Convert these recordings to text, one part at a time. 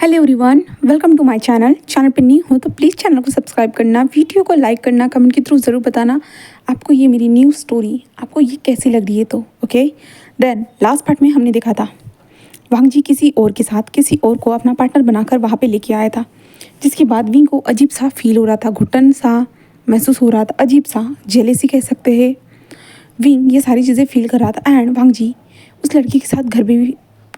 Hello everyone, welcome to my channel पे new हो तो प्लीज़ चैनल को सब्सक्राइब करना, वीडियो को लाइक करना, कमेंट के थ्रू ज़रूर बताना आपको ये मेरी न्यू स्टोरी आपको ये कैसी लग रही है। तो ओके, देन लास्ट पार्ट में हमने देखा था वांग जी किसी और के साथ किसी और को अपना पार्टनर बनाकर वहाँ पे लेके आया था, जिसके बाद विंग को अजीब सा फील हो रहा था, घुटन सा महसूस हो रहा था, अजीब सा जेलेसी कह सकते हैं। विंग ये सारी चीज़ें फील कर रहा था एंड वांग जी उस लड़की के साथ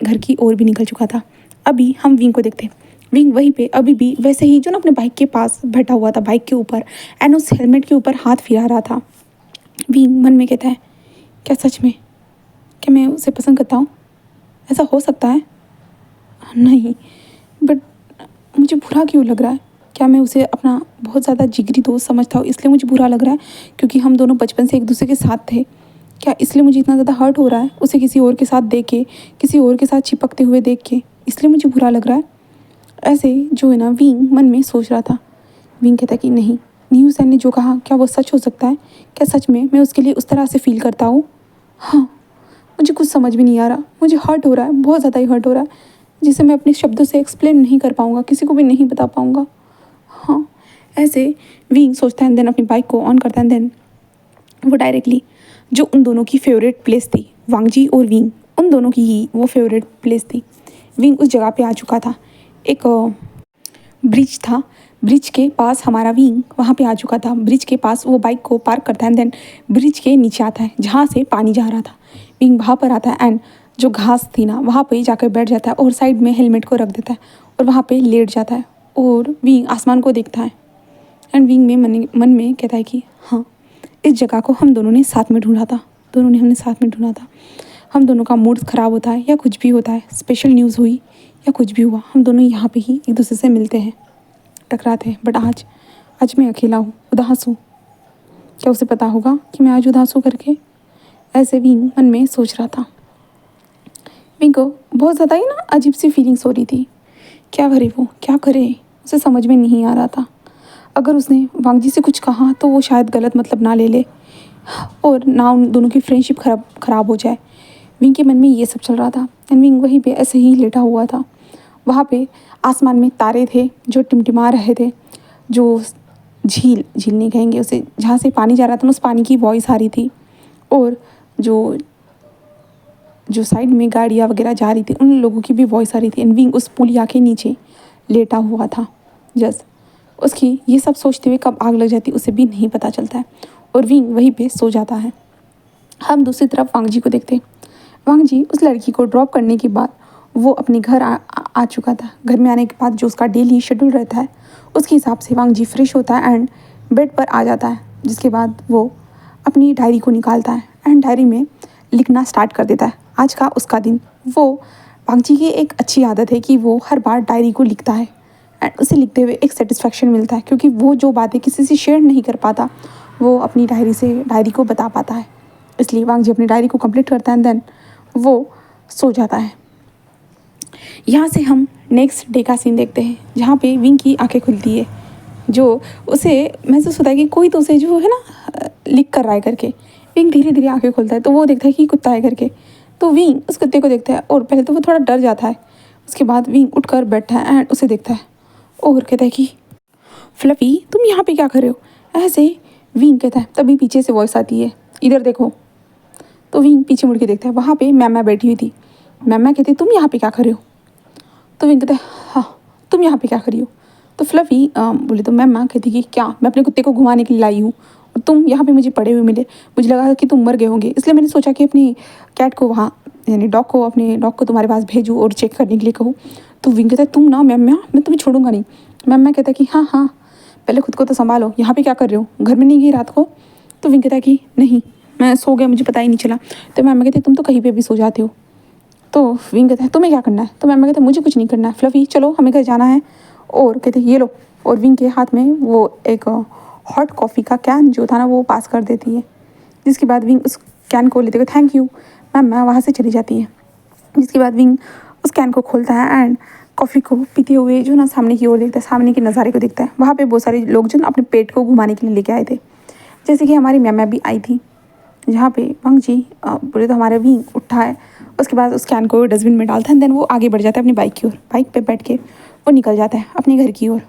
घर की ओर भी निकल चुका था। अभी हम विंग को देखते हैं। विंग वहीं पे अभी भी वैसे ही जो ना अपने बाइक के पास बैठा हुआ था, बाइक के ऊपर एंड उस हेलमेट के ऊपर हाथ फिरा रहा था। विंग मन में कहता है, क्या सच में क्या मैं उसे पसंद करता हूँ? ऐसा हो सकता है? नहीं, बट मुझे बुरा क्यों लग रहा है? क्या मैं उसे अपना बहुत ज़्यादा जिगरी दोस्त समझता हूँ इसलिए मुझे बुरा लग रहा है? क्योंकि हम दोनों बचपन से एक दूसरे के साथ थे, क्या इसलिए मुझे इतना ज़्यादा हर्ट हो रहा है उसे किसी और के साथ देख के, किसी और के साथ चिपकते हुए देख के, इसलिए मुझे बुरा लग रहा है? ऐसे जो है ना विंग मन में सोच रहा था। विंग कहता कि नहीं, न्यू सैन ने जो कहा क्या वो सच हो सकता है? क्या सच में मैं उसके लिए उस तरह से फील करता हूँ? हाँ, मुझे कुछ समझ में नहीं आ रहा, मुझे हर्ट हो रहा है, बहुत ज़्यादा ही हर्ट हो रहा है, जिसे मैं अपने शब्दों से एक्सप्लेन नहीं कर पाऊँगा, किसी को भी नहीं बता पाऊँगा। हाँ, ऐसे विंग सोचता है, देन अपनी बाइक को ऑन करता है, देन वो डायरेक्टली जो उन दोनों की फेवरेट प्लेस थी, वांग जी और विंग उन दोनों की ही वो फेवरेट प्लेस थी। विंग उस जगह पे आ चुका था। एक ब्रिज था, ब्रिज के पास हमारा विंग वहाँ पे आ चुका था। ब्रिज के पास वो बाइक को पार्क करता है, देन ब्रिज के नीचे आता है जहाँ से पानी जा रहा था। विंग वहाँ पर आता है एंड जो घास थी ना वहाँ पे जाकर बैठ जाता है और साइड में हेलमेट को रख देता है और वहाँ पे लेट जाता है और विंग आसमान को देखता है एंड विंग में मन में कहता है कि हाँ, इस जगह को हम दोनों ने साथ में ढूंढा था, हमने साथ में ढूंढा था। हम दोनों का मूड ख़राब होता है या कुछ भी होता है, स्पेशल न्यूज़ हुई या कुछ भी हुआ, हम दोनों यहाँ पे ही एक दूसरे से मिलते हैं, टकराते हैं। बट आज मैं अकेला हूँ, उदास हूँ। क्या उसे पता होगा कि मैं आज उदास हूँ करके? ऐसे विंग मन में सोच रहा था। विंग को बहुत ज़्यादा ही ना अजीब सी फीलिंग्स हो रही थी। क्या करे वो, क्या करे, उसे समझ में नहीं आ रहा था। अगर उसने वांग जी से कुछ कहा तो वो शायद गलत मतलब ना ले ले और ना उन दोनों की फ्रेंडशिप खराब हो जाए। विंग के मन में ये सब चल रहा था एंड विंग वहीं पे ऐसे ही लेटा हुआ था। वहाँ पे आसमान में तारे थे जो टिमटिमा रहे थे, जो झील झील नहीं कहेंगे उसे, जहाँ से पानी जा रहा था ना उस पानी की वॉइस आ रही थी और जो जो साइड में गाड़ियाँ वगैरह जा रही थी उन लोगों की भी वॉइस आ रही थी एंड विंग उस पुलिया के नीचे लेटा हुआ था। जस्ट उसकी ये सब सोचते हुए कब आग लग जाती उसे भी नहीं पता चलता है और विंग वहीं पे सो जाता है। हम दूसरी तरफ वांग जी को देखते हैं। वांग जी उस लड़की को ड्रॉप करने के बाद वो अपने घर आ चुका था। घर में आने के बाद जो उसका डेली शेड्यूल रहता है उसके हिसाब से वांग जी फ्रेश होता है एंड बेड पर आ जाता है, जिसके बाद वो अपनी डायरी को निकालता है एंड डायरी में लिखना स्टार्ट कर देता है आज का उसका दिन। वो वांग जी की एक अच्छी आदत है कि वो हर बार डायरी को लिखता है एंड उसे लिखते हुए एक सेटिस्फेक्शन मिलता है, क्योंकि वो जो बातें किसी से शेयर नहीं कर पाता वो अपनी डायरी को बता पाता है। इसलिए वांग जी अपनी डायरी को कंप्लीट करता है, देन वो सो जाता है। यहाँ से हम नेक्स्ट डे का सीन देखते हैं जहाँ पे विंग की आंखें खुलती है। जो उसे महसूस होता है कि कोई तो उसे जो है ना लिख कर रहा है करके। विंग धीरे धीरे आंखें खोलता है तो वो देखता है कि कुत्ता है करके। तो विंग उस कुत्ते को देखता है और पहले तो वो थोड़ा डर जाता है, उसके बाद विंग उठकर बैठता है एंड उसे देखता है और कहता है कि फ्लफी तुम यहाँ पे क्या कर रहे हो? ऐसे विंग कहता है, तभी पीछे से वॉइस आती है, इधर देखो। तो विंग पीछे मुड़ के देखता है, वहाँ पे मैमा बैठी हुई थी। मैमा कहती तुम यहाँ पे क्या कर रहे हो? तो विंग कहता है हाँ, तुम यहाँ पे क्या कर रही हो? तो फ्लफी बोले तो मैमा कहती कि क्या, मैं अपने कुत्ते को घुमाने के लिए लाई हूँ और तुम यहाँ पे मुझे पड़े हुए मिले, मुझे लगा कि तुम मर गए होंगे, इसलिए मैंने सोचा कि अपनी कैट को वहाँ यानी अपने डॉग को तुम्हारे पास भेजूँ और चेक करने के लिए कहूँ। तो विंग कहता है तुम ना मैम, मैं तुम्हें छोड़ूंगा नहीं। मैम कहता है कि हाँ हाँ, पहले खुद को तो संभालो, यहाँ पे क्या कर रहे हो, घर में नहीं गई रात को? तो विंग कहता है कि नहीं, मैं सो गया, मुझे पता ही नहीं चला। तो मैम कहती तुम तो कहीं पे भी सो जाते हो। तो विंग कहता है तुम्हें क्या करना है? तो मैम कहते हैं मुझे कुछ नहीं करना है फ्लफी, चलो हमें घर जाना है। और कहते ये लो, और विंग के हाथ में वो एक हॉट कॉफ़ी का कैन जो था ना वो पास कर देती है, जिसके बाद विंग उस कैन को लेते हुए थैंक यू मैम मैं वहाँ से चली जाती है। जिसके बाद विंग उस कैन को खोलता है एंड कॉफ़ी को पीते हुए जो ना सामने की ओर देखता है, सामने के नज़ारे को देखता है। वहाँ पे बहुत सारे लोग जो ना अपने पेट को घुमाने के लिए लेके आए थे, जैसे कि हमारी मैम भी आई थी। जहाँ पे वांग जी बोले तो हमारे विंग उठा है, उसके बाद उस कैन को डस्टबिन में डालता है, देन वो आगे बढ़ जाता है अपनी बाइक की ओर। बाइक पे बैठ के वो निकल जाता है अपने घर की ओर।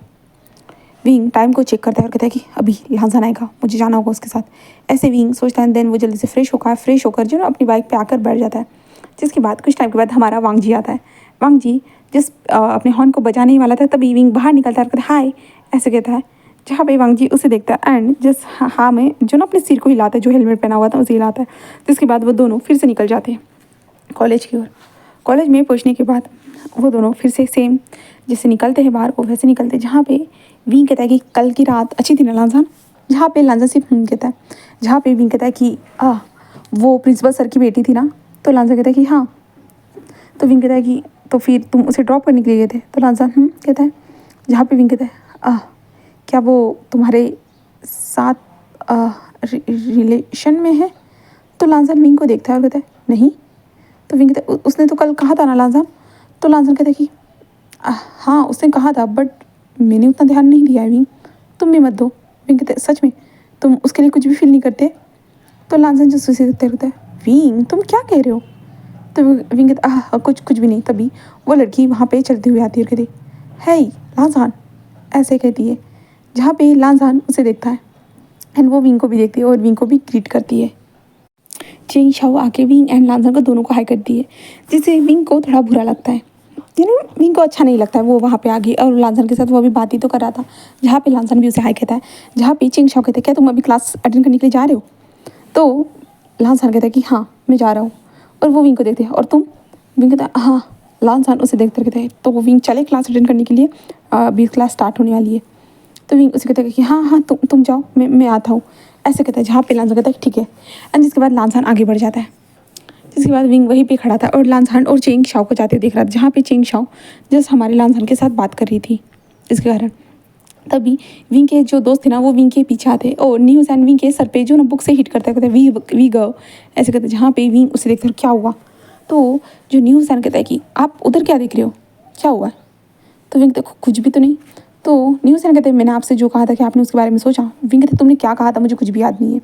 विंग टाइम को चेक करता है और कहता है कि अभी लांजान आएगा, मुझे जाना होगा उसके साथ। ऐसे विंग सोचता है। देन वो जल्दी से फ्रेश होकर जो ना अपनी बाइक पे आकर बैठ जाता है। जिसके बाद कुछ टाइम के बाद हमारा वांग जी आता है। वांग जी जिस अपने हॉर्न को बजाने ही वाला था तभी विंग बाहर निकलता है और कहता है हाय ऐसे कहता है। जहाँ पे वांग जी उसे देखता है एंड जिस हाँ में जो ना अपने सिर को हिलाता है, जो हेलमेट पहना हुआ था उसे हिलाता है। जिसके बाद वो दोनों फिर से निकल जाते हैं कॉलेज की ओर। कॉलेज में पहुंचने के बाद वो दोनों फिर से सेम जैसे निकलते हैं बाहर को वैसे निकलते हैं। जहाँ पे विंग कहता है कि कल की रात अच्छी थी ना लांजान। जहाँ पे लांजान सिर्फ कहता है। जहाँ पे विंग कहता है कि वो प्रिंसिपल सर की बेटी थी ना। तो लांजान कहता है कि हाँ। तो विंग कहता है कि तो फिर तुम उसे ड्रॉप करने के लिए गए थे। तो लांजान कहता है। जहाँ पे विंग कहता है क्या वो तुम्हारे साथ रिलेशन में है। तो लांजान विंग को देखता है और कहता है नहीं। तो विंग कहता है उसने तो कल कहा था ना लांजान। तो लांजान कहता है कि हाँ उसने कहा था बट मैंने उतना ध्यान नहीं दिया है विंग, तुम भी मत दो। विंग कहते सच में तुम उसके लिए कुछ भी फील नहीं करते। तो लांजान जो सुसी देखते रहता है विंग तुम क्या कह रहे हो। तो विंग कहता कुछ भी नहीं। तभी वो लड़की वहाँ पे चलती हुई आती है और कहती है लांजान ऐसे कहती है। जहाँ पे लांजान उसे देखता है एंड वो विंग को भी देखती है और विंग को भी ग्रीट करती है। चेंग शाओ आके विंग एंड लांजान को दोनों को हाई करती है जिससे विंग को थोड़ा बुरा लगता है। यानी विंग को अच्छा नहीं लगता है वो वहाँ पे आ गई और लांजान के साथ वो अभी बात ही तो कर रहा था। जहाँ पे लांजान भी उसे हाई कहता है। जहाँ पे चिंग शाओ कहते हैं क्या तुम अभी क्लास अटेंड करने के लिए जा रहे हो। तो लांजान कहता है कि हाँ मैं जा रहा हूँ। और वो विंग को देखते हैं और तुम। विंग कहता है हाँ। लांजान उसे देखते कहते हैं तो वो विंग चले क्लास अटेंड करने के लिए। अभी क्लास स्टार्ट होने वाली है। तो विंग उसे कहता है कि हाँ हाँ तुम जाओ मैं आता हूँ ऐसे कहता है। जहाँ पे लांजान कहता है ठीक है एंड जिसके बाद लांजान आगे बढ़ जाता है। जिसके बाद विंग वहीं पे खड़ा था और लांजान और चेंग शाओ को जाते हुए देख रहा था। जहाँ पे चेंग शाओ जस्ट हमारे लांजान के साथ बात कर रही थी इसके कारण। तभी विंग के जो दोस्त थे ना वो विंग के पीछे आते और न्यूज़ एंड विंग के सर पे जो ना बुक से हिट करता है कहते वी गो ऐसे कहते। जहाँ पे विंग उसे देखते क्या हुआ। तो जो न्यूज़ एंड कहता है कि आप उधर क्या देख रहे हो, क्या हुआ है। तो विंग कहते कुछ भी तो नहीं। तो न्यूज़ एंड कहते मैंने आपसे जो कहा था कि आपने उसके बारे में सोचा। विंग कहते तुमने क्या कहा था मुझे कुछ भी याद नहीं है।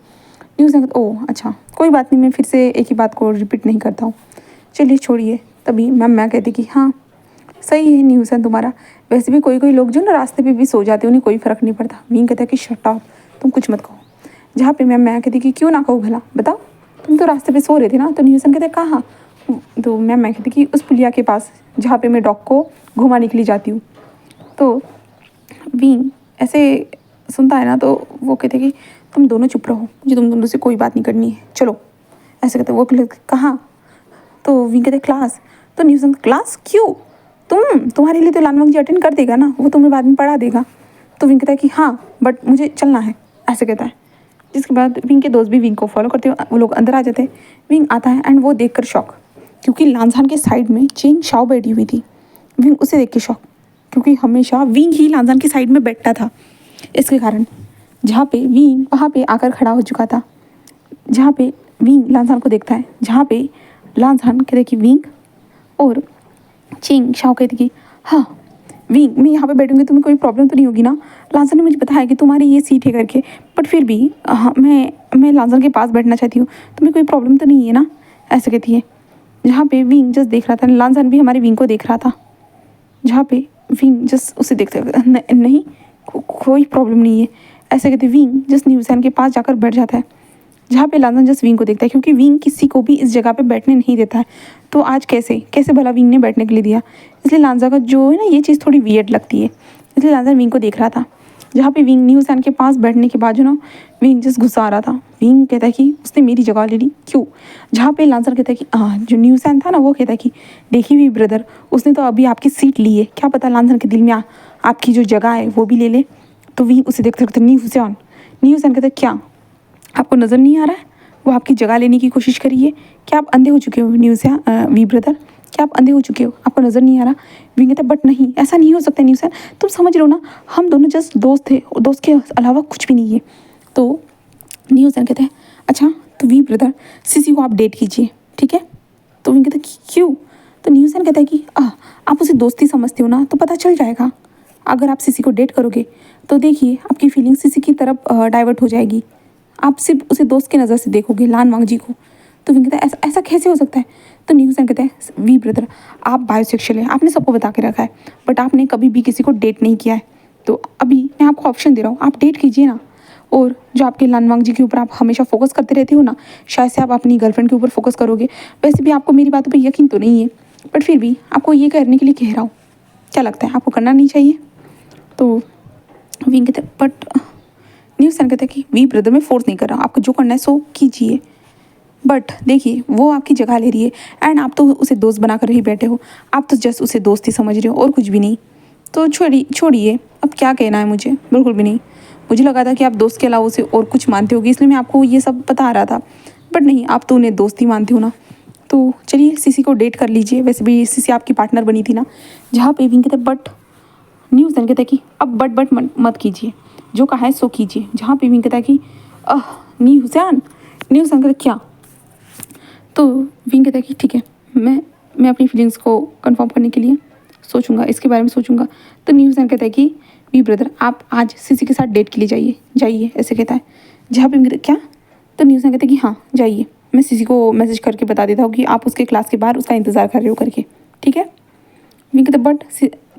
न्यूज़ एंड कहते ओह अच्छा कोई बात नहीं, मैं फिर से एक ही बात को रिपीट नहीं करता हूँ, चलिए छोड़िए। तभी मैं कहती कि हाँ सही है न्यूज़ एंड तुम्हारा। वैसे भी कोई लोग जो ना रास्ते पे भी सो जाते हैं उन्हें कोई फ़र्क नहीं पड़ता। विंग कहता है कि शट अप तुम कुछ मत कहो। जहाँ पे मैं कहती कि क्यों ना कहो भला बताओ, तुम तो रास्ते पे सो रहे थे ना। तो न्यूज़ एंड कहते कहाँ। तो मैं कहती कि उस पुलिया के पास जहाँ पे मैं डॉग को घुमाने के लिए जाती हूँ। तो विंग ऐसे सुनता है ना तो वो कहते कि तुम दोनों चुप रहो, मुझे तुम दोनों से कोई बात नहीं करनी है, चलो ऐसे कहते। वो कहाँ। तो विंग कहते क्लास। तो न्यूज़ क्लास क्यों, तुम्हारे लिए तो लानवंग जी अटेंड कर देगा ना, वो तुम्हें बाद में पढ़ा देगा। तो विंग कहता है कि हाँ बट मुझे चलना है ऐसे कहता है। जिसके बाद विंग के दोस्त भी विंग को फॉलो करते हुए वो लोग अंदर आ जाते हैं। विंग आता है एंड वो देखकर शॉक क्योंकि लांजान के साइड में चेंग शाओ बैठी हुई थी। विंग उसे देख के शॉक क्योंकि हमेशा विंग ही लांजान की साइड में बैठता था इसके कारण। जहाँ पे विंग वहाँ पे आकर खड़ा हो चुका था। जहाँ पे विंग लांजान को देखता है। जहाँ पे लांजान कहते कि विंग और चिंग शाओ कहती कि हाँ विंग मैं यहाँ पे बैठूंगी तुम्हें कोई प्रॉब्लम तो नहीं होगी ना। लांजान ने मुझे बताया कि तुम्हारी ये सीट है करके बट फिर भी हाँ मैं लांजान के पास बैठना चाहती हूँ, तुम्हें कोई प्रॉब्लम तो नहीं है ना ऐसे कहती है। जहाँ पे विंग जस्ट देख रहा था, लांजान भी हमारे विंग को देख रहा था। जहाँ पे विंग जस्ट उसे देखते नहीं कोई प्रॉब्लम नहीं है ऐसे कहते। विंग जस्ट न्यूज़ैन के पास जाकर बैठ जाता है। जहाँ पे लांजान जस्ट विंग को देखता है क्योंकि विंग किसी को भी इस जगह पे बैठने नहीं देता है। तो आज कैसे भला विंग ने बैठने के लिए दिया, इसलिए लांजा का जो है ना ये चीज़ थोड़ी वियर्ड लगती है। इसलिए लांजान विंग को देख रहा था। जहाँ पे विंग न्यूज़ैन के पास बैठने के बाद जो ना विंग जस्ट गुस्सा आ रहा था। विंग कहता है कि उसने मेरी जगह ले ली क्यों। जहाँ पे लांजान कहता है कि जो न्यूज़ैन था ना वो कहता है कि देखिए भी ब्रदर उसने तो अभी आपकी सीट ली है, क्या पता लांजान के दिल में आपकी जो जगह है वो भी ले ले। तो विंग उसे देखते देखते न्यूज़ैन कहता है क्या आपको नज़र नहीं आ रहा है वो आपकी जगह लेने की कोशिश करी है, क्या आप अंधे हो चुके हो वी ब्रदर, क्या आप अंधे हो चुके हो, आपको नज़र नहीं आ रहा। विंग कहता बट नहीं ऐसा नहीं हो सकता न्यूज़ैन, तुम समझ रहे हो ना हम दोनों जस्ट दोस्त थे और दोस्त के अलावा कुछ भी नहीं है। तो न्यूज़ैन कहते हैं अच्छा तो वी ब्रदर सीसी को आप डेट कीजिए ठीक है। तो विंग कहता है क्यों। तो न्यूज़ैन कहता है कि आप उसे दोस्ती समझते हो ना तो पता चल जाएगा। अगर आप सीसी को डेट करोगे तो देखिए आपकी फीलिंग सीसी की तरफ डाइवर्ट हो जाएगी, आप सिर्फ उसे दोस्त की नज़र से देखोगे लानवांग जी को। तो विंग कहता है ऐसा ऐसा कैसे हो सकता है। तो न्यूज़न कहते हैं वी ब्रदर आप बायोसेक्सुअल हैं, आपने सबको बता के रखा है, बट आपने कभी भी किसी को डेट नहीं किया है। तो अभी मैं आपको ऑप्शन दे रहा हूँ, आप डेट कीजिए ना। और जो आपके लानवांग जी के ऊपर आप हमेशा फोकस करते रहते हो ना, शायद से आप अपनी गर्लफ्रेंड के ऊपर फोकस करोगे। वैसे भी आपको मेरी बातों पे यकीन तो नहीं है, बट फिर भी आपको ये करने के लिए कह रहा हूँ। क्या लगता है आपको करना नहीं चाहिए। तो विंग कहते बट न्यूज़न कहते हैं कि वी ब्रदर मैं फोर्स नहीं कर रहा, आपको जो करना है सो कीजिए, बट देखिए वो आपकी जगह ले रही है एंड आप तो उसे दोस्त बनाकर ही बैठे हो, आप तो जस्ट उसे दोस्ती समझ रहे हो और कुछ भी नहीं। तो छोड़िए, अब क्या कहना है मुझे, बिल्कुल भी नहीं। मुझे लगा था कि आप दोस्त के अलावा उसे और कुछ मानते होगे, इसलिए मैं आपको ये सब बता रहा था, बट नहीं, आप तो उन्हें दोस्ती मानते हो ना। तो चलिए सीसी को डेट कर लीजिए, वैसे भी सीसी आपकी पार्टनर बनी थी ना। जहाँ पे विंग कहते बट न्यूज़न कहता है कि अब बट मत कीजिए, जो कहा है सो कीजिए। जहाँ पे विंग कहता है कि न्यूज़न कहता क्या। तो विंग कहता है कि ठीक है, मैं अपनी फीलिंग्स को कंफर्म करने के लिए सोचूंगा, इसके बारे में सोचूंगा। तो न्यूज़न कहता है कि वी ब्रदर आप आज सीसी के साथ डेट के लिए जाइए ऐसे कहता है। जहाँ पे विंग क्या। तो न्यूज़न कहता है कि हाँ जाइए, मैं सीसी को मैसेज करके बता देता हूँ कि आप उसके क्लास के बाहर उसका इंतज़ार कर रहे हो करके, ठीक है। विंग कहते बट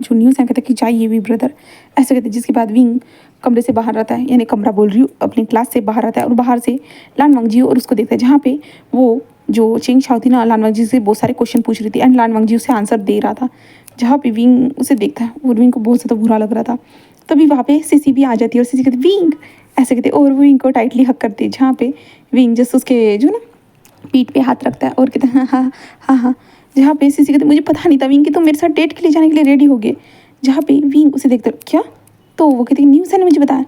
जो न्यूज़ है कहते कि जाइए वी ब्रदर ऐसे कहते। जिसके बाद विंग कमरे से बाहर आता है, यानी कमरा बोल रही हूँ, अपनी क्लास से बाहर आता है और बाहर से लानवांग जी और उसको देखता है। जहाँ पे वो जो चेंग शाओ थी ना, लानवांग जी से बहुत सारे क्वेश्चन पूछ रही थी एंड लानवांग जी उसे आंसर दे रहा था। जहाँ पे विंग उसे देखता है और विंग को बहुत ज़्यादा बुरा लग रहा था। तभी वहाँ पे सीसी भी आ जाती है और सीसी कहती विंग ऐसे कहते और वो विंग को टाइटली हक करती है। जहाँ पे विंग जस्ट उसके जो ना पीठ पे हाथ रखता है और कहता है हाँ हाँ हाँ हाँ। जहाँ पे सीसी कहते मुझे पता नहीं था विंग कि तुम मेरे साथ डेट के लिए जाने के लिए रेडी हो गए। जहाँ पे विंग उसे देखते क्या। तो वो कहते न्यूज़ ने मुझे बताया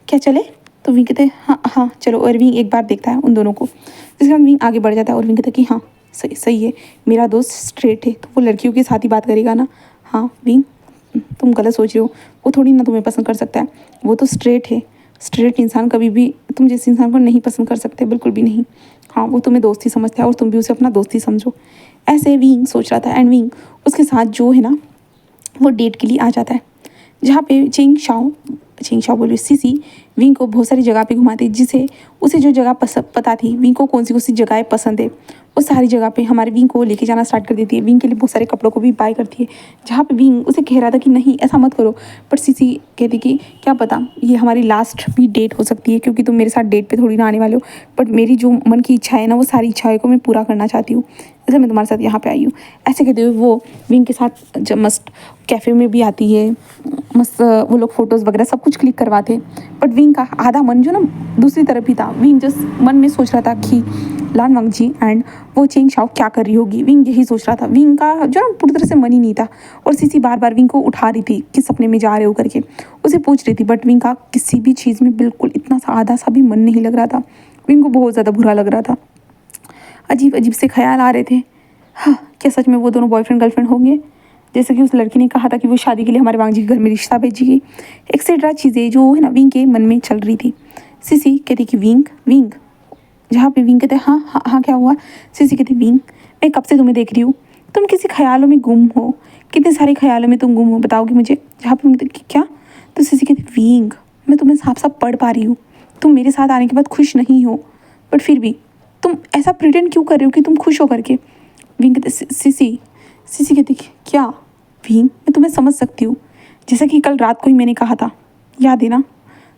क्या चले। तो विंग कहते हाँ हाँ चलो, और विंग एक बार देखता है उन दोनों को, जिसके बाद विंग आगे बढ़ जाता है और विंग कहता है कि हाँ सही सही है, मेरा दोस्त स्ट्रेट है तो वो लड़कियों के साथ ही बात करेगा ना। हाँ विंग तुम गलत सोच रहे हो, वो थोड़ी ना तुम्हें पसंद कर सकता है, वो तो स्ट्रेट है। स्ट्रेट इंसान कभी भी तुम जैसे इंसान को नहीं पसंद कर सकते, बिल्कुल भी नहीं। हाँ वो तुम्हें दोस्ती समझता है और तुम भी उसे अपना दोस्ती समझो, ऐसे विंग सोच रहा था। एंड विंग उसके साथ जो है ना वो डेट के लिए आ जाता है। जहाँ पे चेंग शाओ बोली सीसी विंग को बहुत सारी जगह पे घुमाती है, जिसे उसे जो जगह पता थी विंग को कौन सी जगह पसंद है, वो सारी जगह पे हमारे विंग को लेके जाना स्टार्ट कर देती है। विंग के लिए बहुत सारे कपड़ों को भी बाय करती है। जहाँ पे विंग उसे कह रहा था कि नहीं ऐसा मत करो, पर सीसी कहती कि क्या पता ये हमारी लास्ट भी डेट हो सकती है, क्योंकि तुम मेरे साथ डेट पे थोड़ी ना आने वाले हो, बट मेरी जो मन की इच्छा है ना वो सारी इच्छाओं को मैं पूरा करना चाहती हूँ, इसलिए मैं तुम्हारे साथ यहाँ पे आई हूँ। ऐसे कहते हुए वो विंग के साथ जब मस्त कैफ़े में भी आती है, मस्त वो लोग फ़ोटोज़ वगैरह सब कुछ क्लिक करवाते। बट विंग का आधा मन जो ना दूसरी तरफ ही था। विंग जस्ट मन में सोच रहा था कि लानवांग जी एंड वो चेंग शाओ क्या कर रही होगी, विंग यही सोच रहा था। विंग का जो ना पूरी तरह से मन ही नहीं था, और सीसी बार बार विंग को उठा रही थी कि सपने में जा रहे हो करके उसे पूछ रही थी, बट विंग का किसी भी चीज़ में बिल्कुल इतना सा आधा सा भी मन नहीं लग रहा था। विंग को बहुत ज़्यादा बुरा लग रहा था, अजीब अजीब से ख्याल आ रहे थे। हाँ क्या सच में वो दोनों बॉयफ्रेंड गर्लफ्रेंड होंगे, जैसे कि उस लड़की ने कहा था कि वो शादी के लिए हमारे वांग जी के घर में रिश्ता भेजेगी, एक्सेट्रा चीज़ें जो है ना विंग के मन में चल रही थी। सीसी कहती कि विंग जहाँ पे विंग कहते हाँ हाँ हाँ क्या हुआ। सीसी कहती विंग मैं कब से तुम्हें देख रही हूँ, तुम किसी ख्यालों में गुम हो, कितने सारे ख्यालों में तुम गुम हो, बताओगे मुझे। जहाँ पे विंग क्या। तो सीसी कहती विंग मैं तुम्हें साफ साफ पढ़ पा रही हूँ, तुम मेरे साथ आने के बाद खुश नहीं हो, बट फिर भी तुम ऐसा प्रिटेंड क्यों कर रहे हो कि तुम खुश हो करके। विंग कहते सीसी कहती क्या। विंग मैं तुम्हें समझ सकती हूँ, जैसा कि कल रात को ही मैंने कहा था, याद है ना,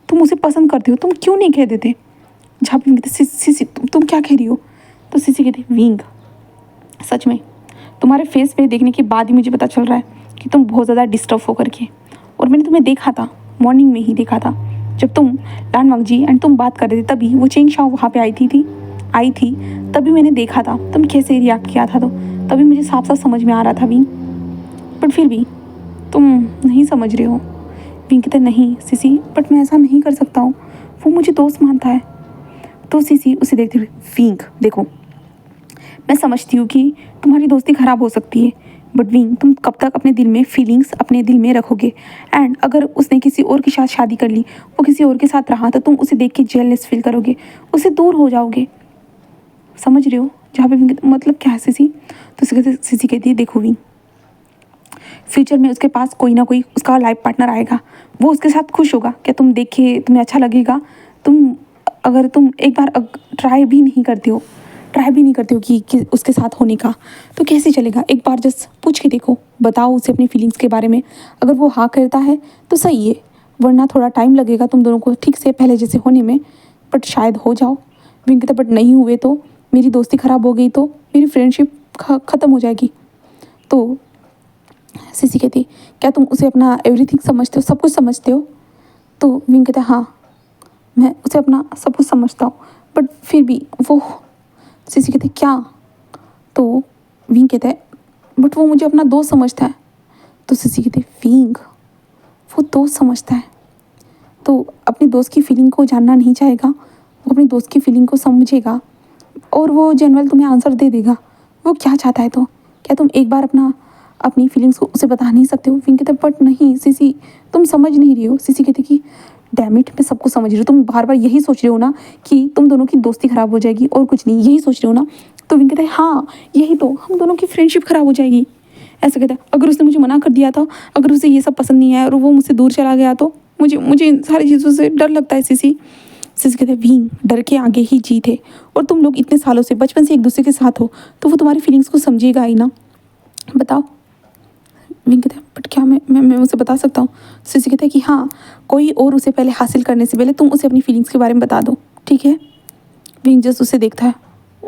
तुम उसे पसंद करते हो, तुम क्यों नहीं कह देते। जहाँ पे विंग कहते सीसी तुम क्या कह रही हो। तो सीसी कहती विंग सच में तुम्हारे फेस पे देखने के बाद ही मुझे पता चल रहा है कि तुम बहुत ज़्यादा डिस्टर्ब हो करके, और मैंने तुम्हें देखा था, मॉर्निंग में ही देखा था जब तुम लानवांग जी एंड तुम बात कर रहे थे, तभी वो चेंग शाओ वहाँ पे आई थी तभी मैंने देखा था तुम कैसे रिएक्ट किया था, तो तभी मुझे साफ साफ समझ में आ रहा था विंग, बट फिर भी तुम नहीं समझ रहे हो। विंग कहते नहीं सीसी बट मैं ऐसा नहीं कर सकता हूँ, वो मुझे दोस्त मानता है। तो सीसी उसे देखते हुए विंग देखो मैं समझती हूँ कि तुम्हारी दोस्ती ख़राब हो सकती है, बट विंग तुम कब तक अपने दिल में फीलिंग्स अपने दिल में रखोगे, एंड अगर उसने किसी और के साथ शादी कर ली, वो किसी और के साथ रहा, तो तुम उसे देख के जेलस फील करोगे, उससे दूर हो जाओगे, समझ रहे हो। जहाँ पे विंग मतलब क्या है सीसी। तो सीसी कहती है देखो विंग फ्यूचर में उसके पास कोई ना कोई उसका लाइफ पार्टनर आएगा, वो उसके साथ खुश होगा, क्या तुम देखे तुम्हें अच्छा लगेगा। तुम अगर तुम एक बार ट्राई भी नहीं करते हो, ट्राई भी नहीं करते हो कि उसके साथ होने का, तो कैसे चलेगा? एक बार जस्ट पूछ के देखो, बताओ उसे अपनी फीलिंग्स के बारे में। अगर वो हाँ करता है तो सही है, वरना थोड़ा टाइम लगेगा तुम दोनों को ठीक से पहले जैसे होने में, बट शायद हो जाओ। विंग कहता बट नहीं हुए तो मेरी दोस्ती ख़राब हो गई तो मेरी फ्रेंडशिप ख़त्म हो जाएगी। तो सीसी कहती क्या तुम उसे अपना एवरीथिंग समझते हो, सब कुछ समझते हो? तो विंग कहता हाँ मैं उसे अपना सब कुछ समझता हूँ, बट फिर भी वो। सीसी कहती क्या? तो विंग कहता है बट वो मुझे अपना दोस्त समझता है। तो सीसी कहती विंग वो दोस्त समझता है तो अपने दोस्त की फीलिंग को जानना नहीं चाहेगा, वो अपनी दोस्त की फीलिंग को समझेगा और वो जनरल तुम्हें आंसर दे देगा वो क्या चाहता है। तो क्या तुम एक बार अपनी फीलिंग्स को उसे बता नहीं सकते हो? विंग कहते बट नहीं सीसी तुम समझ नहीं रही हो। सीसी कहती कि डैम इट मैं सब कुछ समझ रही हूँ, तुम बार बार यही सोच रहे हो ना कि तुम दोनों की दोस्ती ख़राब हो जाएगी और कुछ नहीं, यही सोच रहे हो ना? तो विंग कहता है हाँ यही तो, हम दोनों की फ्रेंडशिप ख़राब हो जाएगी। ऐसा कहता है अगर उसने मुझे मना कर दिया था, अगर उसे ये सब पसंद नहीं आया और वो मुझसे दूर चला गया तो मुझे मुझे इन सारी चीज़ों से डर लगता है। सीसी सीसी कहते हैं विंग डर के आगे ही जीत है, और तुम लोग इतने सालों से बचपन से एक दूसरे के साथ हो तो वो तुम्हारी फीलिंग्स को समझेगा ही ना, बताओ। विंग कहता है बट क्या मैं उसे बता सकता हूँ? सीसी कहता है कि हाँ कोई और उसे पहले हासिल करने से पहले तुम उसे अपनी फीलिंग्स के बारे में बता दो, ठीक है? विंग जस्ट उसे देखता है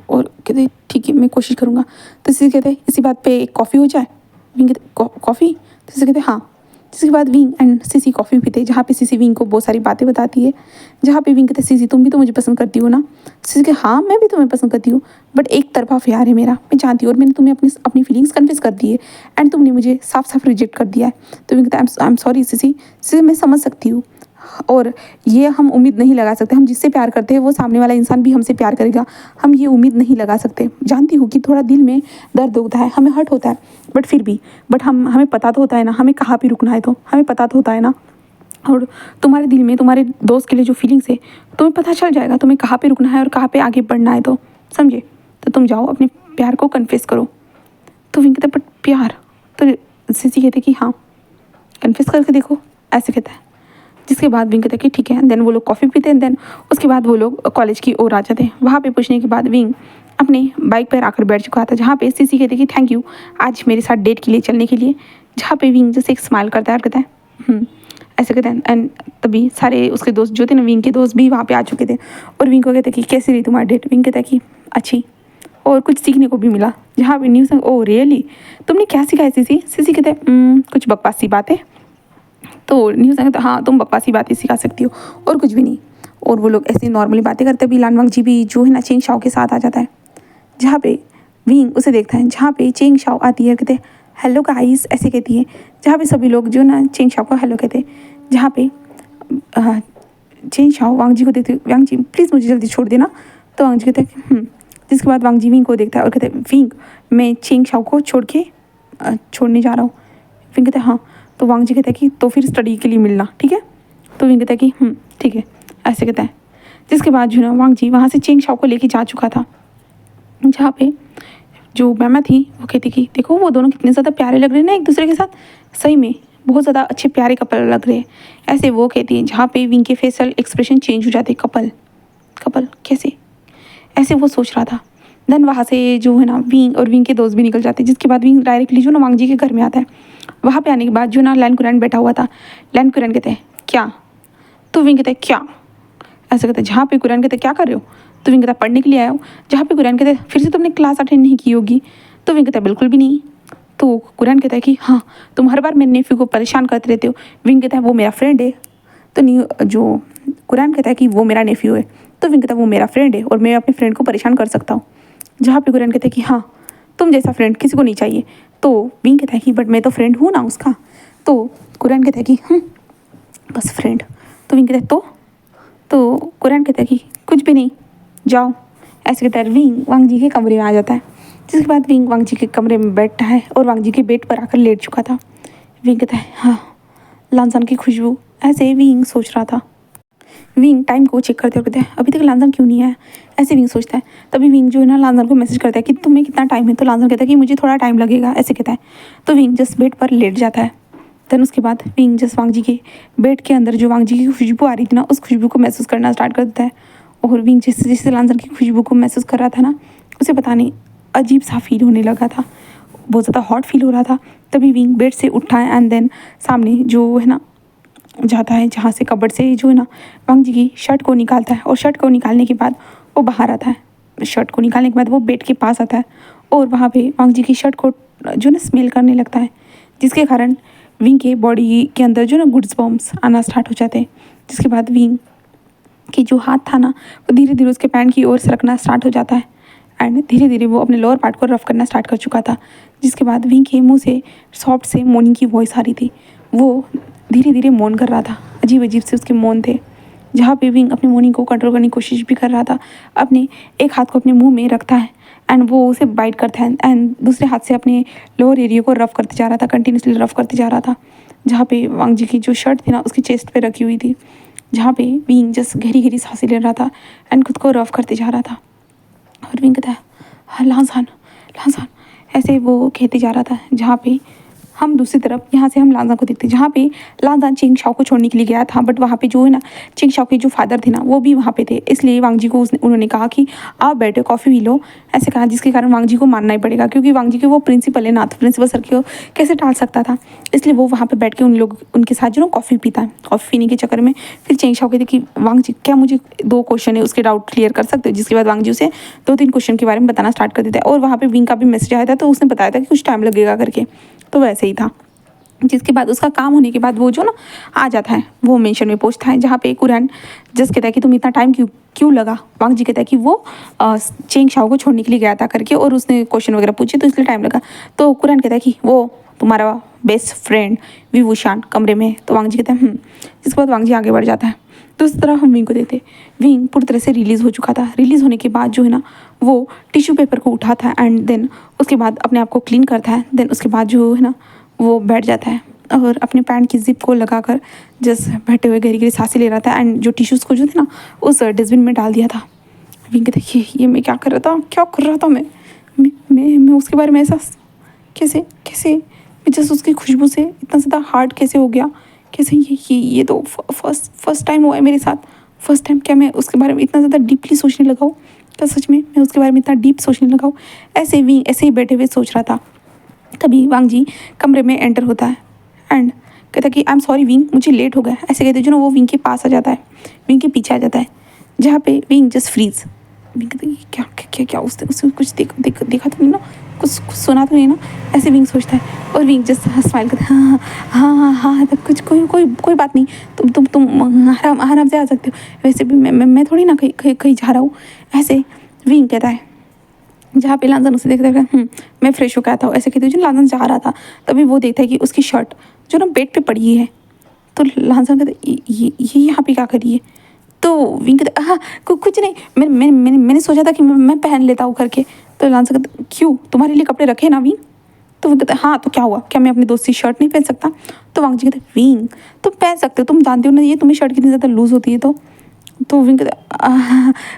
और कहते हैं ठीक है मैं कोशिश करूँगा। तो सीसी कहते हैं इसी बात पे एक कॉफ़ी हो जाए। विंग कहते कॉफ़ी? तो सीसी कहते हैं हाँ। जिसके बाद विंग एंड सीसी कॉफ़ी पीते, जहाँ पे सीसी विंग को बहुत सारी बातें बताती है, जहाँ पे विंग कहते सीसी तुम भी तो मुझे पसंद करती हो ना? सीसी कहते हाँ मैं भी तुम्हें पसंद करती हूँ, बट एक तरफा प्यार है मेरा, मैं जानती हूँ, और मैंने तुम्हें अपनी अपनी फीलिंग्स कन्फेस कर दी है एंड तुमने मुझे साफ साफ रिजेक्ट कर दिया है। तो विंग कहता I am sorry CC. CC मैं समझ सकती हूँ, और ये हम उम्मीद नहीं लगा सकते, हम जिससे प्यार करते हैं वो सामने वाला इंसान भी हमसे प्यार करेगा, हम ये उम्मीद नहीं लगा सकते। जानती हूँ कि थोड़ा दिल में दर्द होता है, हमें हर्ट होता है, बट फिर भी हमें पता तो होता है ना हमें कहाँ पे रुकना है, तो हमें पता तो होता है ना। और तुम्हारे दिल में तुम्हारे दोस्त के लिए जो फीलिंग्स है तुम्हें पता चल जाएगा तुम्हें कहाँ पे रुकना है और कहाँ पे आगे बढ़ना है, तो समझे? तो तुम जाओ अपने प्यार को कन्फेस करो। तो विंग कहता बट प्यार? तो सीसी कहते कि हाँ कन्फेस करके देखो, ऐसे कहता है। जिसके बाद विंग कहता है कि ठीक है। देन वो लोग कॉफ़ी पीते हैं, देन उसके बाद वो लोग कॉलेज की ओर आ जाते हैं। वहाँ पे पूछने के बाद विंग अपने बाइक पर आकर बैठ चुका था, जहाँ पे सीसी कहते कि थैंक यू आज मेरे साथ डेट के लिए चलने के लिए, जहाँ पे विंग जैसे एक स्माइल करता है और कहता है ऐसे कहते हैं। एंड तभी सारे उसके दोस्त जो थे ना, विंग के दोस्त भी वहाँ पे आ चुके थे और विंग को कहते कि कैसी रही तुम्हारी डेट? विंग कहता है कि अच्छी, और कुछ सीखने को भी मिला। जहाँ पे न्यूज़ ओ रियली तुमने क्या सीखा है सीसी? सीसी कहते हैं कुछ बकवासी बातें। तो न्यूज़ तो हाँ तुम बकवासी बातें सिखा सकती हो और कुछ भी नहीं। और वो लोग ऐसे नॉर्मली बातें करते भी लानवांग जी भी जो है ना चेंग शाओ के साथ आ जाता है, जहाँ पे विंग उसे देखता है, जहाँ पे चेंग शाओ आती है, कहते हैं हेलो गाइस ऐसे कहती है, जहाँ पे सभी लोग जो ना चेंग शाओ को हेलो कहते हैं, जहाँ पे चेंग शाओ वांग जी को देखते वांग जी प्लीज़ मुझे जल्दी छोड़ देना। तो वांग जी कहते हैं जिसके बाद वांग जी विंग को देखता है और कहते हैं विंग मैं चेंग शाओ को छोड़ने जा रहा हूँ। विंग कहते हैं हाँ। तो वांग जी कहता है कि तो फिर स्टडी के लिए मिलना, ठीक है? तो विंग कहता है कि ठीक है, ऐसे कहता है। जिसके बाद जो ना वांग जी वहाँ से चेंग शाओ को लेके जा चुका था, जहाँ पे जो मैमा थी वो कहती कि देखो वो दोनों कितने ज़्यादा प्यारे लग रहे हैं ना एक दूसरे के साथ, सही में बहुत ज़्यादा अच्छे प्यारे कपल लग रहे हैं, ऐसे वो कहती है। जहाँ पे विंग के फेशियल एक्सप्रेशन चेंज हो जाते, कपल कैसे, ऐसे वो सोच रहा था। देन वहाँ से जो है ना विंग और विंग के दोस्त भी निकल जाते हैं। जिसके बाद विंग डायरेक्टली जो ना वांग जी के घर में आता है। वहाँ पे आने के बाद जो ना लैन कुरैन बैठा हुआ था, लैन कुरैन कहते हैं क्या? तो विंग कहते हैं क्या, ऐसा कहते हैं। जहाँ पे कुरैन कहते हैं क्या कर रहे हो? तो विंग कहता है पढ़ने के लिए आया हूँ। जहाँ पे कुरैन कहते हैं फिर से तुमने क्लास अटेंड नहीं की होगी। तो विंग कहता है बिल्कुल भी नहीं। तो कुरैन कहता है कि हाँ तुम हर बार मेरे नेफ्यू को परेशान करते रहते हो। विंग कहता है वो मेरा फ्रेंड है। तो जो कुरैन कहता है कि वो मेरा नेफ्यू है। तो विंग कहता है वो मेरा फ्रेंड है और मैं अपने फ्रेंड को परेशान कर सकता हूँ। जहाँ पे कुरैन कहते हैं कि हाँ तुम जैसा फ्रेंड किसी को नहीं चाहिए। तो विंग कहता है कि बट मैं तो फ्रेंड हूँ ना उसका। तो कुरैन कहता है कि बस फ्रेंड। तो विंग कहता है तो कुरैन कहता है कि कुछ भी नहीं, जाओ। ऐसे कहता है। विंग वांग जी के कमरे में आ जाता है। जिसके बाद विंग वांग जी के कमरे में बैठता है और वांग जी के बेड पर आकर लेट चुका था। विंग कहता है हाँ लानजान की खुशबू, ऐसे विंग सोच रहा था। विंग टाइम को चेक करते हुए कहते हैं अभी तक लानजान क्यों नहीं आया, ऐसे विंग सोचता है। तभी विंग जो है ना लानजान को मैसेज करता है कि तुम्हें कितना टाइम है। तो लानजान कहता है कि मुझे थोड़ा टाइम लगेगा, ऐसे कहता है। तो विंग जस्ट बेड पर लेट जाता है। देन उसके बाद विंग जस्ट वांग जी के बेड के अंदर जो वांग जी की खुशबू आ रही थी ना, उस खुशबू को महसूस करना स्टार्ट कर देता है। और विंग जैसे जैसे लानजान की खुशबू को महसूस कर रहा था ना, उसे पता नहीं अजीब सा फील होने लगा था, बहुत ज़्यादा हॉट फील हो रहा था। तभी विंग बेड से उठा है एंड देन सामने जो है ना जाता है, जहाँ से कबर्ड से जो है ना वांग जी की शर्ट को निकालता है, और शर्ट को निकालने के बाद वो बाहर आता है। शर्ट को निकालने के बाद वो बेड के पास आता है और वहाँ पे वांग जी की शर्ट को जो ना स्मेल करने लगता है, जिसके कारण विंग के बॉडी के अंदर जो ना गुड्स बॉम्ब्स आना स्टार्ट हो जाते हैं। जिसके बाद विंग की जो हाथ था ना वो धीरे धीरे उसके पैंट की ओर सरकना स्टार्ट हो जाता है एंड धीरे धीरे वो अपने लोअर पार्ट को रफ करना स्टार्ट कर चुका था। जिसके बाद विंग के मुंह से सॉफ्ट से मोर्निंग की वॉइस आ रही थी। वो धीरे धीरे मौन कर रहा था, अजीब अजीब से उसके मौन थे, जहाँ पे विंग अपनी मोर्निंग को कंट्रोल करने की कोशिश भी कर रहा था। अपने एक हाथ को अपने मुंह में रखता है एंड वो उसे बाइट करता है एंड दूसरे हाथ से अपने लोअर एरिया को रफ करते जा रहा था, कंटिन्यूसली रफ करते जा रहा था, जहाँ पे वांग जी की जो शर्ट थी ना उसकी चेस्ट पे रखी हुई थी, जहाँ पे विंग जस्ट गहरी गहरी सांसें ले रहा था एंड खुद को रफ करते जा रहा था। और विंग कहता है हाँ लांसान लांसान, ऐसे वो कहते जा रहा था। जहाँ पे हम दूसरी तरफ यहाँ से हम लांजा को देखते, जहाँ पे लांजा चिंग शाओ को छोड़ने के लिए गया था, बट वहाँ पे जो है ना चिंग शाओ के जो फादर थे ना वो भी वहाँ पे थे। इसलिए वांग जी को उन्होंने कहा कि आप बैठो कॉफ़ी पी लो, ऐसे कहा, जिसके कारण वांग जी को मानना ही पड़ेगा, क्योंकि वांग जी के वो प्रिंसिपल है ना, तो प्रिंसिपल सर को कैसे टाल सकता था। इसलिए वो वहाँ पर बैठ के उनके साथ जो ना कॉफ़ी पीता है। कॉफ़ी पीने के चक्कर में फिर चिंग शाओ कहते कि वांग जी क्या मुझे 2 क्वेश्चन है उसके डाउट क्लियर कर सकते हो। जिसके बाद वांग जी उसे 2-3 क्वेश्चन के बारे में बताना स्टार्ट कर देता है और वहाँ पे विंग का भी मैसेज आया था, तो उसने बताया था कि कुछ टाइम लगेगा करके, तो वैसे ही था। जिसके बाद उसका काम होने के बाद वो जो ना आ जाता है, वो मेंशन में पहुंचता है, जहाँ पे कुरैन जस्ट कहता है कि तुम इतना टाइम क्यों लगा। वांग जी कहता है कि वो चेंग शाओ को छोड़ने के लिए गया था करके, और उसने क्वेश्चन वगैरह पूछे तो इसलिए टाइम लगा। तो कुरैन कहता है कि वो तुम्हारा बेस्ट फ्रेंड विवूशान कमरे में है। तो वांग जी कहता है जिसके बाद वांग जी आगे बढ़ जाता है। दूसरी तरफ हम विंग को देखते, विंग पूरी तरह से रिलीज़ हो चुका था। रिलीज़ होने के बाद जो है ना वो टिश्यू पेपर को उठाता है एंड देन उसके बाद अपने आप को क्लीन करता है। देन उसके बाद जो है ना वो बैठ जाता है और अपने पैंट की जिप को लगाकर जस्ट बैठे हुए गहरी गहरी सांसें ले रहा था एंड जो टिश्यूज़ को जो थे ना उस डस्टबिन में डाल दिया था। विंग कहते ये मैं क्या कर रहा था, क्या कर रहा था मैं उसके बारे में ऐसा कैसे कैसे मैं जस्ट उसकी खुशबू से इतना ज़्यादा हार्ड कैसे हो गया, कैसे ये तो फर्स्ट टाइम हुआ है मेरे साथ। फर्स्ट टाइम क्या मैं उसके बारे में इतना ज़्यादा डीपली सोचने लगा हूँ, क्या सच में मैं उसके बारे में इतना डीप सोचने लगा हूँ। ऐसे विंग ऐसे ही बैठे हुए सोच रहा था। तभी वांग जी कमरे में एंटर होता है एंड कहता है कि आई एम सॉरी विंग, मुझे लेट हो गया। ऐसे कहते जो ना वो विंग के पास आ जाता है, विंग के पीछे आ जाता है, जहाँ पे विंग जस्ट फ्रीज। विंग कहता है क्या क्या क्या क्या उसने कुछ देखा तो नहीं ना, कुछ सुना तो नहीं ना, ऐसे विंग सोचता है। और विंग जस्ट स्माइल करता है हाँ हाँ हाँ हाँ हाँ तब कुछ कोई बात नहीं, तुम आराम से आ सकते हो। वैसे भी मैं थोड़ी ना कहीं जा रहा हूँ, ऐसे विंग कहता है। जहाँ पे लांजन उसे देखता है मैं फ्रेश होकर आता हूँ, ऐसे कहते जो लांजन जा रहा था तभी वो देखता है कि उसकी शर्ट जो ना बेड पे पड़ी है। तो लांजन कहते ये यहाँ पे क्या करी है। तो विंग कहते हाँ कुछ नहीं, मैंने सोचा था कि मैं पहन लेता हूँ करके। तो लांजन कहते क्यों, तुम्हारे लिए कपड़े रखे ना विंग। तो वो कहते हाँ तो क्या हुआ, क्या मैं अपने दोस्त की शर्ट नहीं पहन सकता। तो वांग जी कहते विंग तुम पहन सकते हो, तुम जानते हो ना ये तुम्हें शर्ट कितनी ज़्यादा लूज़ होती है। तो विंग कहता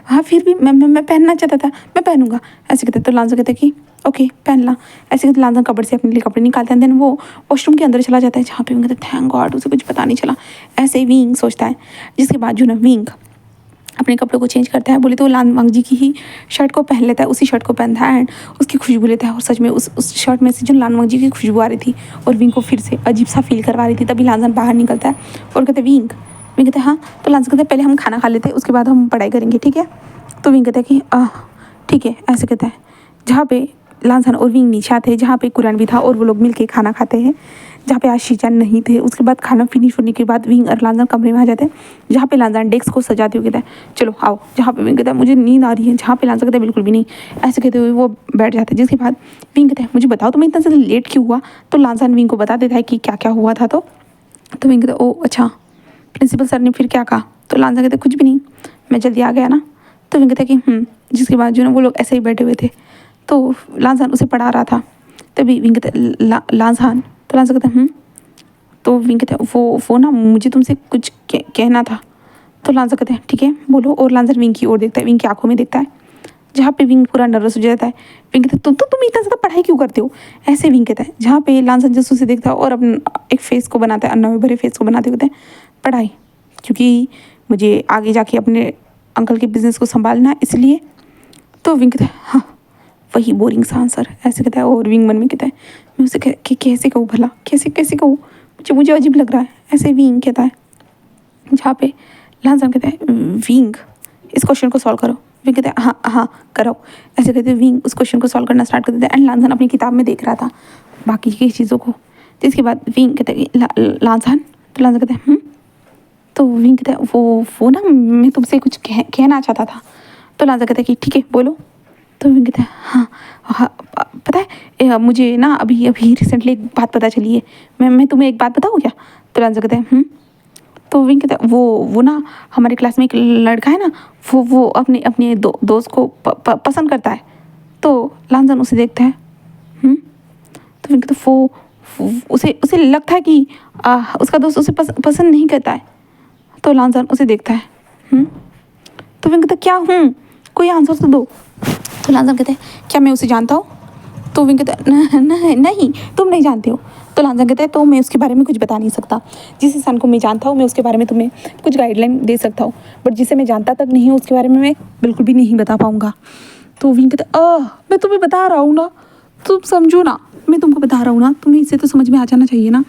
हाँ फिर भी मैं पहनना चाहता था, मैं पहनूंगा, ऐसे कहते। तो लांजा कहते कि ओके पहन ला। ऐसे कहते लांजा कपड़े से अपने लिए कपड़े निकालते हैं, देन वो वॉशरूम के अंदर चला जाता है, जहाँ पे विंग कहते थैंक गॉड उसे कुछ पता नहीं चला। ऐसे ही विंग सोचता है। जिसके बाद जो ना विंग अपने कपड़ों को चेंज करता है, बोले तो वांग जी की ही शर्ट को पहन लेता है, उसी शर्ट को पहनता है एंड उसकी खुशबू लेता है। और सच में उस शर्ट में से जो वांग जी की खुशबू आ रही थी और विंग को फिर से अजीब सा फील करवा रही थी। तभी लांजन बाहर निकलता है और कहते विंग कहते हाँ। तो लांजन कहते पहले हम खाना खा लेते हैं, उसके बाद हम पढ़ाई करेंगे, ठीक है। तो विंग कहता है कि ठीक है, ऐसे कहता है। जहाँ पे लांजन और विंग नीचे आते हैं, जहाँ पे कुरान भी था और वो लोग मिलके खाना खाते हैं, जहाँ पे आज शीजान नहीं थे। उसके बाद खाना फिनिश होने के बाद विंग और लांजन कमरे में आ जाते हैं, जहाँ पे लांजन डेस्क को सजाते हुए कहता है चलो आओ। जहाँ पे विंग कहता है मुझे नींद आ रही है, जहाँ पे लांजन कहता है बिल्कुल भी नहीं, ऐसे कहते हुए वो बैठ जाते हैं। जिसके बाद विंग कहता है मुझे बताओ तुम्हें इतना ज़्यादा लेट क्यों हुआ। तो लांजन विंग को बता देता है कि क्या क्या हुआ था। तो विंग कहता है ओ अच्छा, प्रिंसिपल सर ने फिर क्या कहा। तो लांजन कहते कुछ भी नहीं, मैं जल्दी आ गया ना। तो विंग कहता है कि जिसके बाद जो ना वो लोग ऐसे ही बैठे हुए थे, तो लांजन उसे पढ़ा रहा था। तभी विंग कहता लांजन, तो लांजन कहता तो विंग कहता वो ना मुझे तुमसे कुछ कहना था। तो लांजन कहते हैं ठीक है बोलो। और लांजन विंग की ओर देखता है, विंग की आंखों में देखता है, जहाँ पे विंग पूरा नर्वस हो जाता है। विंग कहता तुम इतना ज़्यादा पढ़ाई क्यों करते हो, ऐसे विंग कहता है। जहाँ पे लांजन जस्ट उसे देखता है और अपना एक फेस को बनाता है, अन्ना में भरे फेस को बनाते होते हैं पढ़ाई, क्योंकि मुझे आगे जाके अपने अंकल के बिजनेस को संभालना है इसलिए। तो विंग कहता है हाँ वही बोरिंग सा आंसर, ऐसे कहता है। और विंग मन में कहता है मैं उसे कैसे कहूँ भला, कैसे कैसे कहूँ, मुझे अजीब लग रहा है, ऐसे विंग कहता है। जहाँ पे लांजान कहता है विंग इस क्वेश्चन को सॉल्व करो। विंग कहता है हाँ हाँ करो, ऐसे कहते विंग उस क्वेश्चन को सॉल्व करना स्टार्ट कर देता है। एंड लांजान अपनी किताब में देख रहा था बाकी की चीज़ों को। जिसके बाद विंग कहता है लांजान, तो लांजान कहता है तो विंग कहता है वो ना मैं तुमसे कुछ कहना चाहता था। तो लांजान कहता है कि ठीक है बोलो। तो विंग कहता है हाँ पता है मुझे ना अभी रिसेंटली एक बात पता चली है, मैं तुम्हें एक बात बताऊँ क्या। तो लांजान कहता है तो विंग कहता है वो ना हमारे क्लास में एक लड़का है ना, वो अपने दोस्त को पसंद करता है। तो लांजान उसे देखता है। तो विंग कहता है वो उसे लगता है कि उसका दोस्त उसे पसंद नहीं करता है। तो लांजान उसे देखता है। तो विंग कहता है क्या कोई आंसर तो दो। तो लांजान कहता है क्या मैं उसे जानता हूँ। तो विंग कहता है नहीं तुम नहीं जानते हो। तो लांजान कहता है तो मैं उसके बारे में कुछ बता नहीं सकता। जिस इंसान को मैं जानता हूँ मैं उसके बारे में तुम्हें कुछ गाइडलाइन दे सकता हूँ, बट जिसे मैं जानता तक नहीं हूँ उसके बारे में मैं बिल्कुल भी नहीं बता पाऊँगा। तो विंग कहता है मैं तुम्हें बता रहा हूँ ना, तुम समझो ना, मैं तुमको बता रहा हूँ ना, तुम्हें इससे तो समझ में आ जाना चाहिए ना।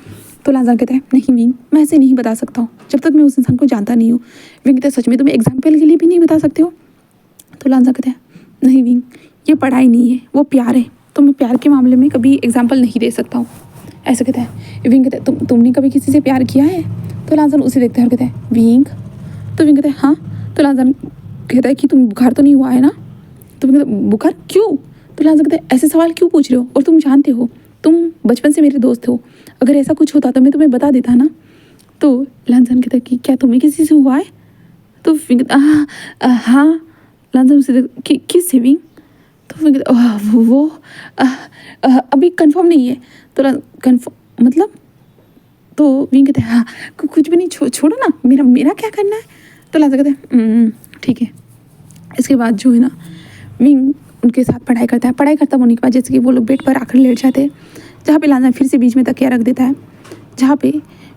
तो लांजान कहता है नहीं विंग मैं ऐसे नहीं बता सकता हूँ जब तक मैं उस इंसान को जानता नहीं हूँ। विंग कहता है सच में तुम्हें एग्जाम्पल के लिए भी नहीं बता सकते हो। तो लांजान कहता है नहीं विंग ये पढ़ाई नहीं है, वो प्यार है, तो मैं प्यार के मामले में कभी एग्जाम्पल नहीं दे सकता हूँ। ऐसे कहता है। विंग कहता है तुमने कभी किसी से प्यार किया है। तो लांजान उसे देखता है और कहता है विंग। तो विंग कहता है हाँ। तो लांजान कहता है कि तुम बुखार तो नहीं हुआ है ना। तो विंग कहता है बुखार क्यों। तो लांजान कहता है ऐसे सवाल क्यों पूछ रहे हो, और तुम जानते हो तुम बचपन से मेरे दोस्त हो, अगर ऐसा कुछ होता तो मैं तुम्हें बता देता ना। तो लांजान कहता है कि क्या तुम्हें किसी से हुआ है। तो विंग कहता है हाँ। लांजान उसे किस से विंग। तो विंग कहता है वो अभी कंफर्म नहीं है। तो कंफर्म मतलब। तो विंग कहते हैं हाँ कुछ भी नहीं, छोड़ो ना, मेरा क्या करना है। तो लांजान कहते हैं ठीक है। इसके बाद जो है ना विंग उनके साथ पढ़ाई करता है। पढ़ाई खत्म होने के बाद जैसे कि वो लोग बेड पर आकर लेट जाते हैं, जहाँ पे लांजान फिर से बीच में तकिया रख देता है, जहाँ पे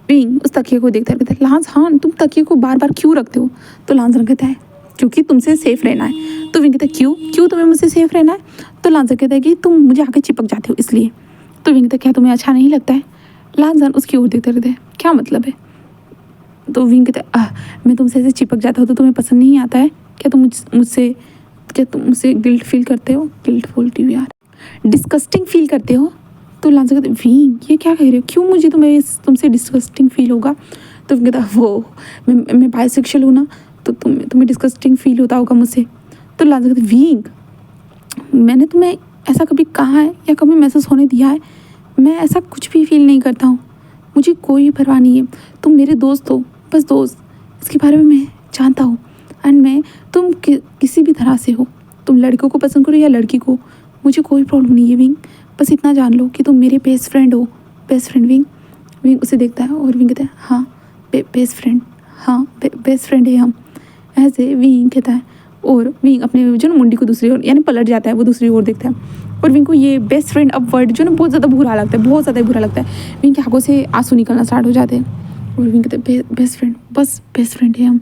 विंग उस तकिए को देखता है कहता है लांजान तुम तकिए को बार बार क्यों रखते हो। तो लांजान कहता है क्योंकि तुमसे सेफ रहना है। तो विंग कहता है क्यों तुम्हें मुझसे सेफ रहना है। तो लांजान कहता है कि तुम मुझे आके चिपक जाते हो इसलिए। तो विंग कहता है क्या तुम्हें अच्छा नहीं लगता है। लांजान उसकी ओर देखते रहते हैं क्या मतलब है। तो विंग कहता है मैं तुमसे ऐसे चिपक जाता हूँ तो तुम्हें पसंद नहीं आता है क्या, तुम मुझसे गिल्ट फील करते हो। गिल्ट बोलती हूँ यार, डिस्कस्टिंग फील करते हो। तो लांजान कहते हैं विंग ये क्या कह रहे हो, क्यों मुझे तुमसे डिस्कस्टिंग फील होगा। तो विंग कहता है वो मैं बाइसेक्सुअल हूँ ना, तो तुम्हें डिस्कस्टिंग फील होता होगा मुझसे। तो लांजान कहते हैं विंग मैंने तुम्हें ऐसा कभी कहा है या कभी महसूस होने दिया है, मैं ऐसा कुछ भी फील नहीं करता हूँ, मुझे कोई परवाह नहीं है, तुम मेरे दोस्त हो, बस दोस्त, इसके बारे में मैं जानता हूँ। एंड मैं तुम किसी भी तरह से हो, तुम लड़कों को पसंद करो या लड़की को, मुझे कोई प्रॉब्लम नहीं है विंग, बस इतना जान लो कि तुम मेरे बेस्ट फ्रेंड हो। Best friend wing. विंग उसे देखता है और विंग कहता है हाँ बेस्ट फ्रेंड, हाँ बेस्ट फ्रेंड है हम, ऐसे विंग कहता है। और विंग अपने जो ना मुंडी को दूसरी ओर यानी पलट जाता है, वो दूसरी ओर देखता है। और विंग को ये बेस्ट फ्रेंड अब वर्ड जो ना बहुत ज़्यादा बुरा लगता है, बहुत ज़्यादा बुरा लगता है। विंग की आंखों से आंसू निकलना स्टार्ट हो जाते हैं और विंग कहते हैं बेस्ट फ्रेंड, बस बेस्ट फ्रेंड है हम,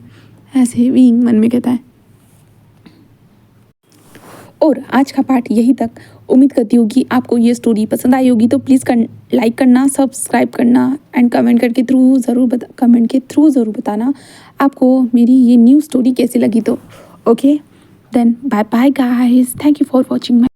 ऐसे विंग मन में कहता है। और आज का पार्ट यहीं तक। उम्मीद करती हूँ कि आपको ये स्टोरी पसंद आई होगी, तो प्लीज़ लाइक करना, सब्सक्राइब करना एंड कमेंट के थ्रू ज़रूर बताना आपको मेरी ये न्यू स्टोरी कैसी लगी। तो okay then bye bye guys, thank you for watching my